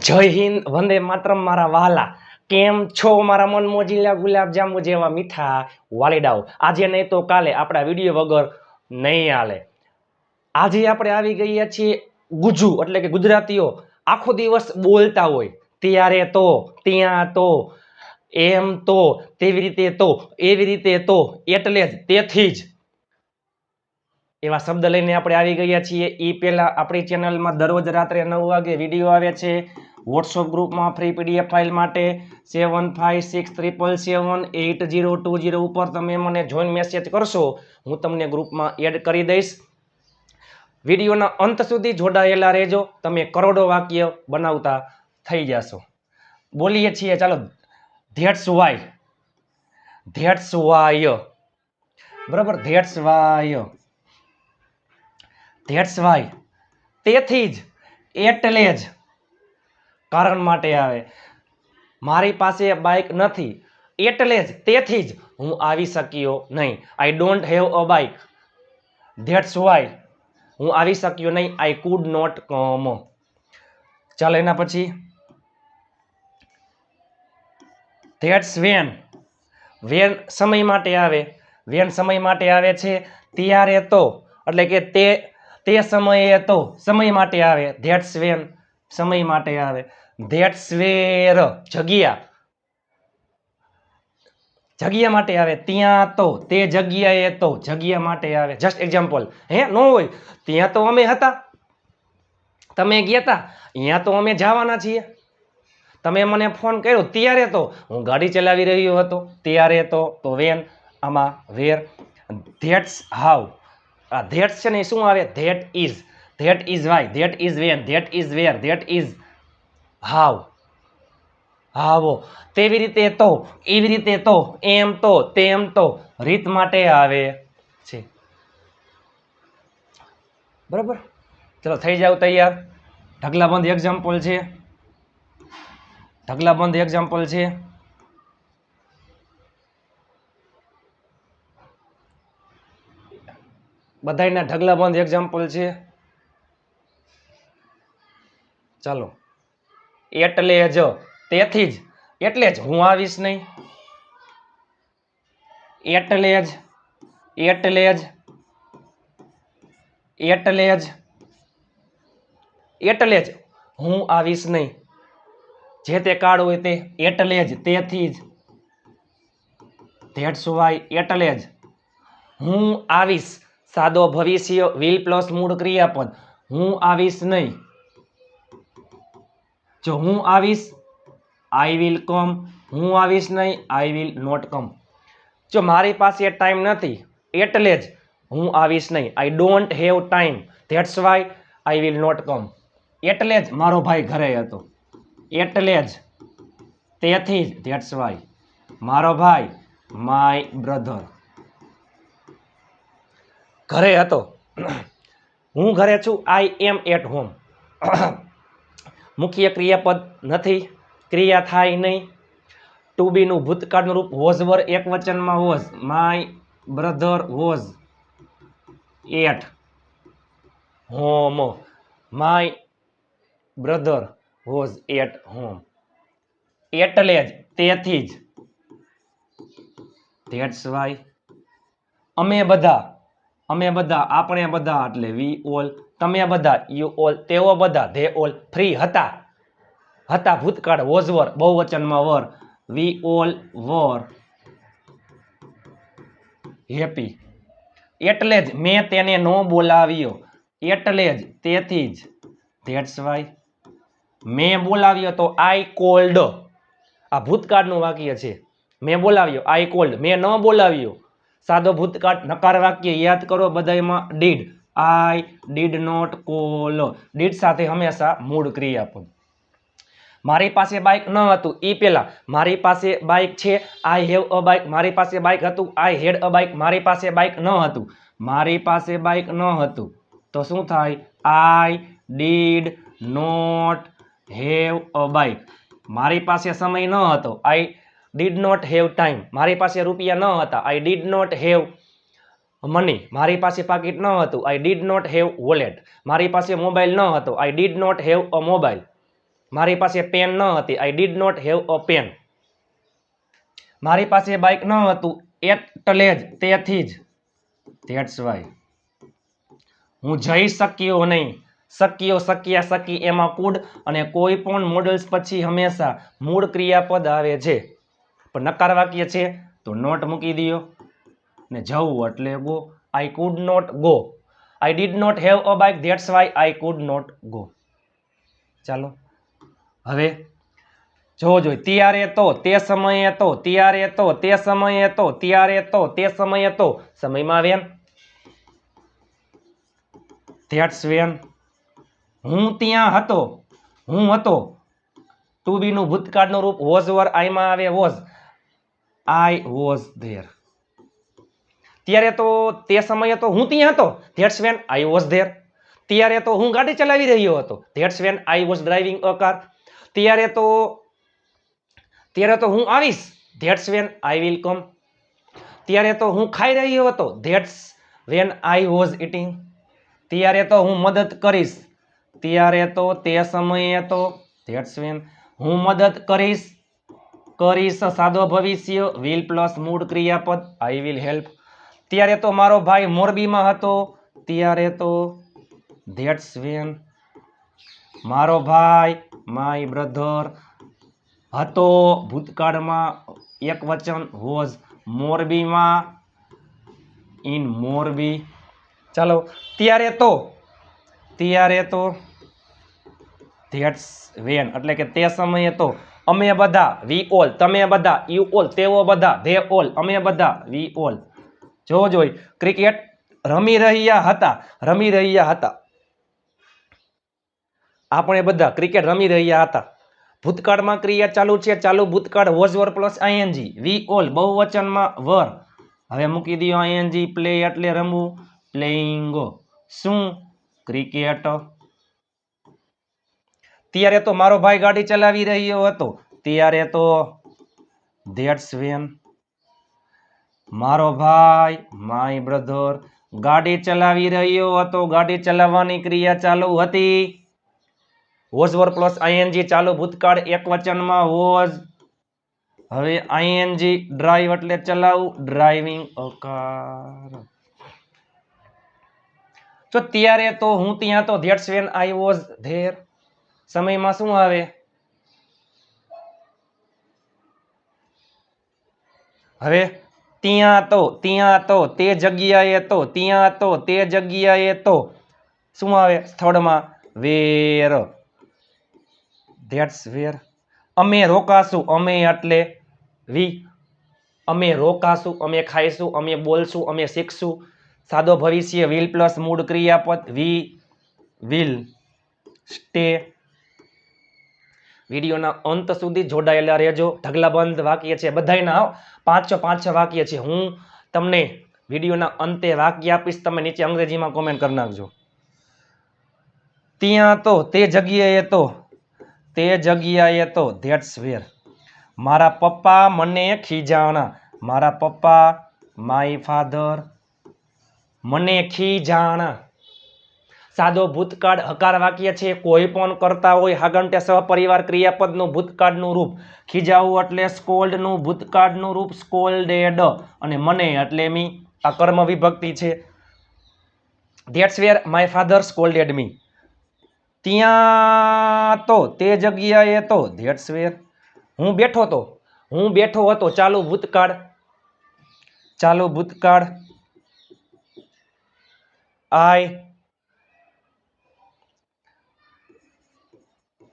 જય હિન્દ, વંદે માતરમ મારા વહાલા. કેમ છો મારા મન મોજીલા ગુલાબ જાંબુ જેવા મીઠા વાલીડાઓ? આજે નહીં તો કાલે આપણા વિડીયો વગર નહીં હાલે. આજે આપણે આવી ગયા છીએ ગુજુ એટલે કે ગુજરાતીઓ આખો દિવસ બોલતા હોય ત્યારે તો, ત્યાં તો, એમ તો, તેવી રીતે તો, એવી રીતે તો, એટલે જ, તેથી જ એવા શબ્દ લઈને આપણે આવી ગયા છીએ. એ પહેલા આપણી ચેનલમાં દરરોજ રાત્રે 9 વાગે વિડીયો આવે છે. વોટ્સઅપ ગ્રુપમાં ફ્રી પીડીએફ ફાઇલ માટે 7567778020 ઉપર તમે મને જોઈન મેસેજ કરશો, હું તમને ગ્રુપમાં એડ કરી દઈશ. વિડીયોના અંત સુધી જોડાયેલા રહેજો, તમે કરોડો વાક્ય બનાવતા થઈ જશો. બોલીએ છીએ, ચાલો. ધેટ્સ વાય, ધેટ્સ વાય, બરાબર, ધેટ્સ વાય, ધેટ્સ વાય, તેથી જ, એટલે જ, કારણ માટે આવે. મારી પાસે બાઇક નથી એટલે જ, તેથી જ હું આવી શક્યો નહીં. I don't have a bike, that's why હું આવી શક્યો નહીં. I could not come. ચાલો, એના પછી ધેટ્સ વેન, વેન સમય માટે આવે. વેન સમય માટે આવે છે. ત્યારે તો એટલે કે તે સમયે તો સમય માટે આવે. ધેટ્સ વેન સમય માટે આવે. ધેટ્સ વેર જગ્યા, જગ્યા માટે આવે. ત્યાં તો, તે જગ્યાએ તો, જગ્યા માટે આવે. જસ્ટ એક્ઝામ્પલ, નો હોય ત્યાં તો અમે હતા, તમે ગયા હતા, અહીંયા તો અમે જવાના છીએ. તમે મને ફોન કર્યો ત્યારે તો હું ગાડી ચલાવી રહ્યો હતો, ત્યારે તો વેન. આમાં વેર. ધેટ્સ હાઉ, આ ધેટ્સ છે ને શું આવે? That is, that is why, that is when, that is where, that is how. હાવો, તેવી રીતે તો, એવી રીતે તો, એમ તો, તેમ તો, રીત માટે આવે છે. બરાબર, ચલો થઈ જાવ તૈયાર. ઢગલાબંધ એક્ઝામ્પલ છે, ઢગલાબંધ એક્ઝામ્પલ છે. બધાયના ઢગલાબંધ એક્ઝામ્પલ છે. ચાલો. એટલે જ, તેથી જ, એટલે જ હું આવીશ નહીં. એટલે જ, એટલે જ, એટલે જ, એટલે જ હું આવીશ નહીં. જે તે કાળ હોય તે, એટલે જ, તેથી જ, ધેટ્સ વાય, એટલે જ હું આવીશ. સાદો ભવિષ્ય, વિલ પ્લસ મૂળ ક્રિયાપદ. હું આવીશ નહીં. જો હું આવીશ, આઈ વિલ કમ. હું આવીશ નહીં, આઈ વિલ નોટ કમ. જો મારી પાસે ટાઈમ નથી એટલે જ હું આવીશ નહીં. I don't have time, that's why I will not come. એટલે જ મારો ભાઈ ઘરે હતો. એટલે જ, તેથી જ, ધેટ્સ વાય મારો ભાઈ, માય બ્રધર, ઘરે હતો. હું ઘરે છું. આઈ એમ એટ હોમ. મુખ્ય ક્રિયાપદ નથી, ક્રિયા થાય નહીં. ટુ બી નું ભૂતકાળનું રૂપ વોઝ વર એક વચનમાં was. My brother was at home. My brother was at home. એટલે જ, તેથી જ, ધેટ્સ વાય. અમે બધા, અમે બધા, આપણે બધા એટલે વી ઓલ. તમે બધા, યુ ઓલ. તેઓ બધા, ધે ઓલ. ફ્રી હતા, હતા ભૂતકાળ વોઝ વર બહુવચનમાં were. We all were happy. એટલે જ મેં તેને ન બોલાવ્યો. એટલે જ, તેથી જ, ધેટ્સ વાય મેં બોલાવ્યો તો આઈ કોલ્ડ. આ ભૂતકાળનું વાક્ય છે. મેં બોલાવ્યો, આઈ કોલ્ડ. મેં ન બોલાવ્યો, સાદો ભૂતકાળ નકાર વાક્ય યાદ કરો બધાયમાં. Did, I did not call. Did સાથે હંમેશા મૂળ ક્રિયાપદ. મારી પાસે બાઇક ન હતું એ પહેલા મારી પાસે બાઇક છે. I have a bike. મારી પાસે બાઇક હતું. આઈ હેડ અ બાઇક. મારી પાસે બાઇક ન હતું. મારી પાસે બાઇક ન હતું તો શું થાય? I did not have a bike. મારી પાસે સમય ન હતો. I did not have time. મારી પાસે રૂપિયા ન હતા. I did not have money. મારી પાસે પાકીટ ન હતું. I did not have wallet. મારી પાસે મોબાઈલ ન હતો. I did not have a mobile. મારી પાસે પેન ન હતી, I did not have a pen. મારી પાસે બાઇક ન હતું, એટલે જ, તેથી જ, ધેટ્સ વાય. હું જઈ શક્યો નહીં, શક્યો, શક્યા, શકી એમાં કુડ અને કોઈ પણ મોડલ્સ પછી હંમેશા મૂળ ક્રિયાપદ આવે છે. પણ નકાર વાક્ય છે તો નોટ મૂકી દો ને જવું એટલે go. I could not go. I did not have a bike, that's why I could not go. ચાલો હવે જોઈ ત્યારે તો, તે સમયે તો, ત્યારે તો, તે સમયે તો, ત્યારે તો, તે સમયે તો, સમયમાં વેન, ધેટ્સ વેન. હું ત્યાં હતો, હું હતો, ટુ બી નું ભૂતકાળનું રૂપ વોઝ ઓર આઈમાં આવે વોઝ, આઈ વોઝ ધેર. ત્યારે તો, તે સમયે તો હું ત્યાં હતો, that's when I was there. ત્યારે તો હું ગાડી ચલાવી રહ્યો હતો, that's when I was driving a car. ત્યારે તો હું આવીશ, that's when I will come. ત્યારે તો હું ખાઈ રહ્યો હતો, that's when I was eating. ત્યારે તો હું મદદ કરીશ, ત્યારે તો, તે સમયે તો, ધેટ્સ વેન હું મદદ કરીશ, કરીશ સાદો ભવિષ્ય, વિલ પ્લસ મૂળ ક્રિયાપદ, આઈ વિલ હેલ્પ. ત્યારે તો મારો ભાઈ મોરબીમાં હતો, ત્યારે તો, ધેટ્સ વેન મારો ભાઈ, માય બ્રધર, હતો ભૂતકાળમાં એક વચન વોઝ, મોરબીમાં, ઇન મોરબી. ચાલો ત્યારે તો, ધેટ્સ વેન એટલે કે તે સમયે તો, અમે બધા, વી ઓલ, તમે બધા, યુ ઓલ, તેઓ બધા, ધે ઓલ, અમે બધા, વી ઓલ. જોઈ ક્રિકેટ રમી રહ્યા હતા, રમી રહ્યા હતા, આપણે બધા ક્રિકેટ રમી રહ્યા હતા. ભૂતકાળમાં ક્રિયા ચાલુ છે, ચાલુ ભૂતકાળ was were plus ING, we all બહુવચનમાં વર. હવે મૂકી દો આઈએનજી. પ્લે એટલે રમવું, પ્લેઇંગ. શું? ક્રિકેટ. ત્યારે તો મારો ભાઈ ગાડી ચલાવી રહ્યો હતો, ત્યારે તો, ધેટ્સ વેન મારો ભાઈ, માય બ્રધર, ગાડી ચલાવી રહ્યો હતો, ગાડી ચલાવવાની ક્રિયા ચાલુ હતી, વોઝ વર પ્લસ આઈએનજી, ચાલુ ભૂતકાળ એક વચનમાં વોઝ. હવે આઈએનજી ડ્રાઈવ એટલે ચલાવવું, ડ્રાઇવિંગ અ કાર. તો ત્યારે તો હું ત્યાં તો, that's when I was there. સમયમાં શું આવે? હવે ત્યાં તો, તે જગ્યાએ તો, ત્યાં તો, તે જગ્યાએ તો, શું આવે સ્થળમાં? વેર, ધેટ્સ વેર. અમે રોકાશું, અમે એટલે વી, અમે રોકાશું, અમે ખાઈશું, અમે બોલશું, અમે શીખશું, સાદો ભવિષ્ય, વિલ પ્લસ મૂળ ક્રિયાપદ, વી વિલ સ્ટે. વિડીયોના અંત સુધી જોડાયેલા રહેજો. ઢગલાબંધ વાક્ય છે બધાયના, 5-6 વાક્ય છે. હું તમને વિડીયોના અંતે વાક્ય આપીશ, તમે નીચે અંગ્રેજીમાં કોમેન્ટ કરી નાખજો. ત્યાં તો, તે જગ્યાએ તો, તે જગ્યાએ તો, ધેટ્સ વેર. મારા પપ્પા મને ખીજાણા, મારા પપ્પા, માય ફાધર, મને ખીજાણા. સાદો ભૂતકાળ હકાર વાક્ય છે, કોઈ પણ કરતા હોય હાગંટે સહપરિવાર ક્રિયાપદનું ભૂતકાળનું રૂપ. ખીજાવું એટલે સ્કોલ્ડનું ભૂતકાળનું રૂપ, સ્કોલ્ડેડ. અને મને એટલે મી, આ કર્મ વિભક્તિ છે. That's where my father scolded me. ત્યાં તો, તે જગ્યાએ તો, ધેટ્સ વેર હું બેઠો તો, હું બેઠો હતો, ચાલુ ભૂતકાળ, ચાલુ ભૂતકાળ, આઈ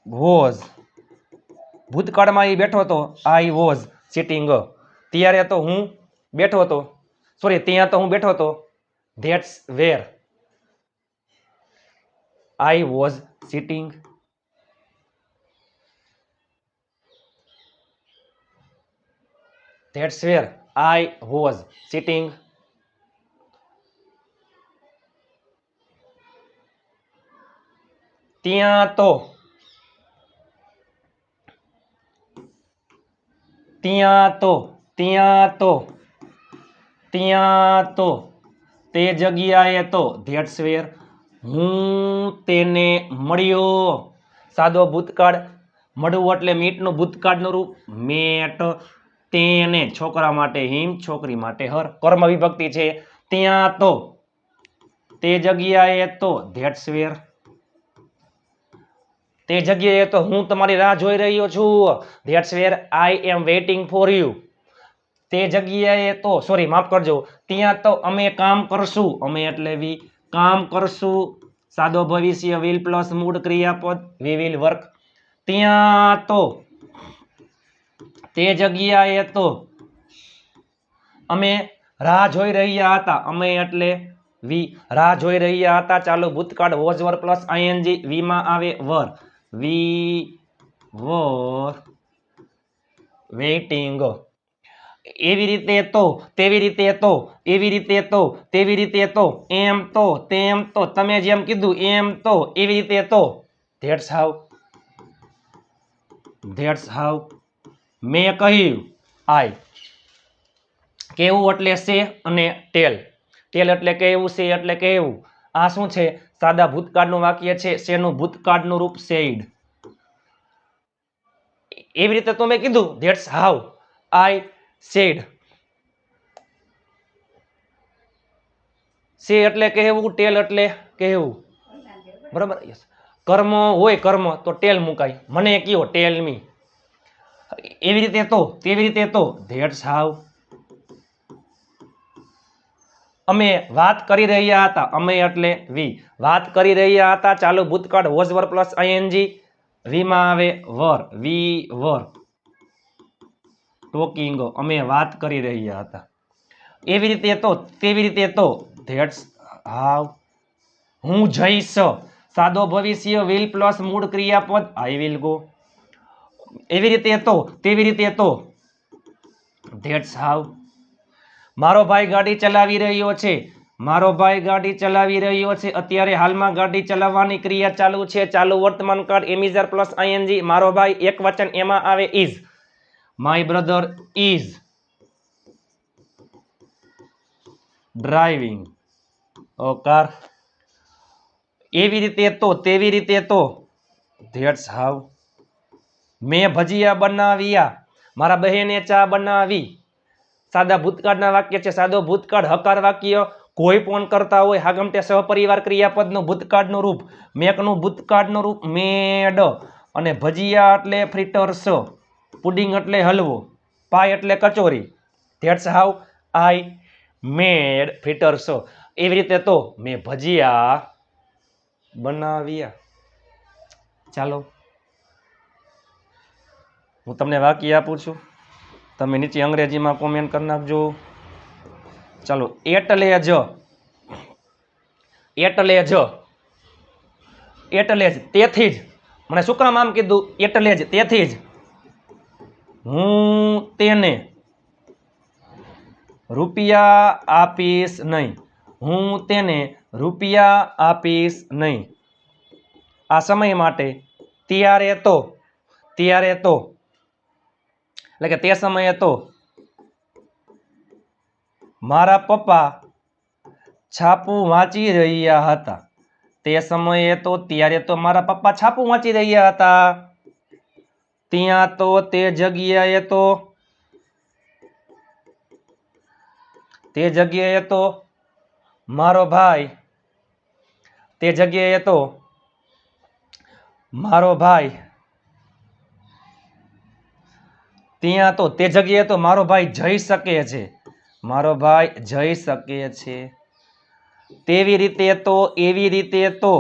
વોઝ, ભૂતકાળમાં એ બેઠો હતો, આઈ વોઝ સિટિંગ. ત્યારે તો હું બેઠો હતો, સોરી ત્યાં તો હું બેઠો હતો, that's where I was sitting. That's where I was sitting. ત્યાં તો, ત્યાં તો, ત્યાં તો, ત્યાં તો, તે જગ્યાએ તો, ધેટ્સ વેર હું તેને મળ્યો, સાદો ભૂતકાળ, મળવું એટલે મીટનું ભૂતકાળનું રૂપ મેટ, તેને છોકરા માટે હિમ, છોકરી માટે હર. કર્મ વિભક્તિ છે. ત્યાં તો, તે જગ્યાએ તો, ધેટ્સ વેર. તે જગ્યાએ તો હું તમારી રાહ જોઈ રહ્યો છું, that's where I am waiting for you. તે જગ્યાએ તો, સોરી માફ કરજો, ત્યાં તો અમે કામ કરશું, અમે એટલે વી, કામ કરશું. સાદો ભવિષ્ય વિલ પ્લસ મૂળ ક્રિયાપદ વી વિલ વર્ક. ત્યાં તો, તે જગ્યાએ તો અમે રાહ જોઈ રહ્યા હતા, અમે એટલે વી, રાહ જોઈ રહ્યા હતા. ચાલો ભૂતકાળ વોઝ વર પ્લસ આઈએનજી, વી માં આવે વર, વી વર વેઇટિંગ. એવી રીતે તો, તેવી રીતે તો, એવી રીતે તો, તેવી રીતે તો, એમ તો, તેમ તો, તમે જેમ કીધું એમ તો, એવી રીતે તો, ધેટ્સ હાઉ. That's how. મેં કહ્યું આઈ. કેવું એટલે છે અને ટેલ. ટેલ એટલે કહેવું, છે એટલે કહેવું. આ શું છે? સાદા ભૂતકાળનું વાક્ય છે. શેનું ભૂતકાળનું રૂપ સેડ. એવી રીતે તો મેં કીધું ધેટ્સ હાઉ આઈ સેડ. સે એટલે કહેવું, ટેલ એટલે કહેવું. બરાબર. કર્મ હોય કર્મ તો ટેલ મુકાય. મને કયો ટેલ મી. એવી રીતે તો, તેવી રીતે તો, ધેટ્સ હાઉ. અમે વાત કરી રહ્યા હતા, અમે એટલે વી, વાત કરી રહ્યા હતા. ચાલુ ભૂતકાળ વોઝ વર પ્લસ આઈએનજી, વી માં આવે વર, વી વર ટોકિંગ. અમે વાત કરી રહ્યા હતા. એવી રીતે તો, તેવી રીતે તો, ધેટ્સ હાઉ. હું જઈશ. સાદો ભવિષ્ય વિલ પ્લસ મૂળ ક્રિયાપદ આઈ વિલ ગો. એવી રીતે તો, તેવી રીતે તો, ધેટ્સ હાઉ. મારો ભાઈ ગાડી ચલાવી રહ્યો છે. મારો ભાઈ ગાડી ચલાવી રહ્યો છે. અત્યારે હાલમાં ગાડી ચલાવવાની ક્રિયા ચાલુ છે. ચાલુ વર્તમાન કાળ એમિઝર પ્લસ આઈએનજી. મારો ભાઈ એક વચન એમાં આવે is. My brother is driving a car. એવી રીતે તો, તેવી રીતે તો, ધેટ્સ હાઉ. મેં ભજીયા બનાવ્યા. મારા બહેને ચા બનાવી. સાદા ભૂતકાળના વાક્ય છે. સાદો ભૂતકાળ હકાર વાક્ય. કોઈ પણ કરતા હોય હાગમટે સહપરિવાર ક્રિયાપદનું ભૂતકાળનું રૂપ. મેકનું ભૂતકાળનું રૂપ મેડ. અને ભજીયા એટલે ફ્રીટર્સ. પુડિંગ એટલે હલવો. પાય એટલે કચોરી. ધેટ્સ હાઉ આઈ મેડ ફ્રીટર્સ. એવી રીતે તો મેં ભજીયા બનાવ્યા. ચાલો હું તમને વાક્ય આપું છું, તમે નીચે અંગ્રેજીમાં કોમેન્ટ કરી નાખજો. ચાલો. એટલે જ, એટલે જ, એટલે જ, તેથી જ. મને શું કામ આમ કીધું? એટલે જ, તેથી જ હું તેને રૂપિયા આપીશ નહીં. હું તેને રૂપિયા આપીશ નહીં. આ સમય માટે ત્યારે તો, ત્યારે તો એટલે કે તે સમયે તો મારા પપ્પા છાપું વાંચી રહ્યા હતા. તે સમયે તો, ત્યારે તો મારા પપ્પા છાપું વાંચી રહ્યા હતા. ત્યાં તો, તે જગ્યાએ તો, તે જગ્યાએ તો મારો ભાઈ, તે જગ્યાએ તો મારો ભાઈ, ત્યાં તો, તે જગ્યાએ તો મારો ભાઈ જઈ શકે છે. મારો ભાઈ જઈ શકે છે. તેવી રીતે તો, એવી રીતે તો,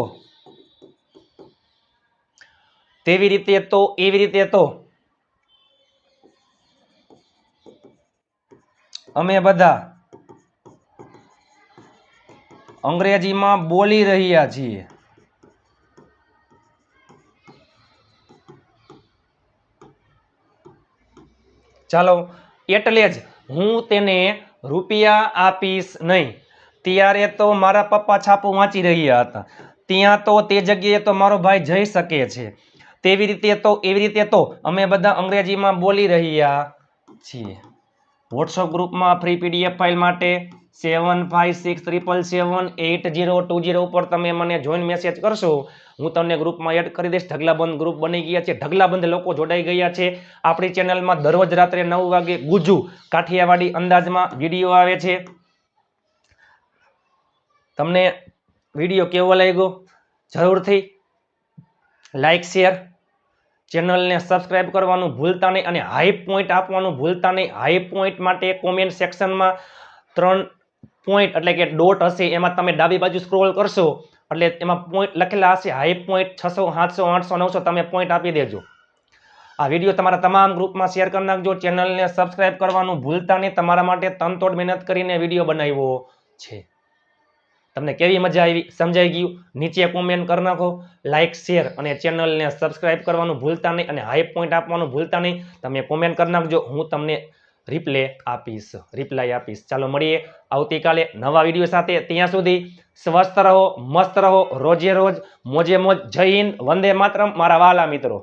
તેવી રીતે તો, એવી રીતે તો અમે બધા અંગ્રેજીમાં બોલી રહ્યા છીએ. ચાલો. એટલે જ હું તેને રૂપિયા આપીશ નહીં. ત્યારે તો મારા પપ્પા છાપું વાંચી રહ્યા હતા. ત્યાં તો, તે જગ્યાએ તો મારો ભાઈ જઈ શકે છે. તેવી રીતે તો, એવી રીતે તો અમે બધા અંગ્રેજીમાં બોલી રહ્યા છીએ. વોટ્સઅપ ગ્રુપમાં ફ્રી પીડીએફ ફાઇલ માટે 7567778020 ઉપર તમે મને જોઈન મેસેજ કરશો, હું તમને ગ્રુપમાં એડ કરી દઈશ. ઢગલાબંધ ગ્રુપ બની ગયા છે, ઢગલાબંધ લોકો જોડાઈ ગયા છે. આપણી ચેનલમાં દરરોજ રાત્રે 9 વાગે ગુજુ કાઠિયાવાડી અંદાજમાં વિડીયો આવે છે. તમને વિડીયો કેવો લાગ્યો જરૂરથી લાઈક શેર, ચેનલને સબસ્ક્રાઇબ કરવાનું ભૂલતા નહીં અને હાઈ પોઈન્ટ આપવાનું ભૂલતા નહીં. હાઈ પોઈન્ટ માટે કોમેન્ટ સેક્શનમાં 3 પોઈન્ટ એટલે કે ડોટ હશે, એમાં તમે ડાબી બાજુ સ્ક્રોલ કરશો એટલે એમાં પોઈન્ટ લખેલા હશે. હાઈ પોઈન્ટ 600 700 800 900 તમે પોઈન્ટ આપી દેજો. આ વિડીયો તમારા તમામ ગ્રુપમાં શેર કરી નાખજો. ચેનલને સબસ્ક્રાઇબ કરવાનું ભૂલતા નહીં. તમારા માટે તનતોડ મહેનત કરીને વિડીયો બનાવ્યો છે. તમને કેવી મજા આવી, સમજાઈ ગયું? નીચે કોમેન્ટ કરી નાખો, લાઈક શેર અને ચેનલને સબસ્ક્રાઇબ કરવાનું ભૂલતા નહીં અને હાઈ પોઈન્ટ આપવાનું ભૂલતા નહીં. તમે કોમેન્ટ કરી નાખજો, હું તમને રિપ્લાય આપીશ. ચાલો મળીએ આવતીકાલે નવા વિડીયો સાથે. ત્યાં સુધી સ્વસ્થ રહો, મસ્ત રહો, રોજે રોજ મોજે મોજ. જય હિન્દ, વંદે માતરમ મારા વાલા મિત્રો.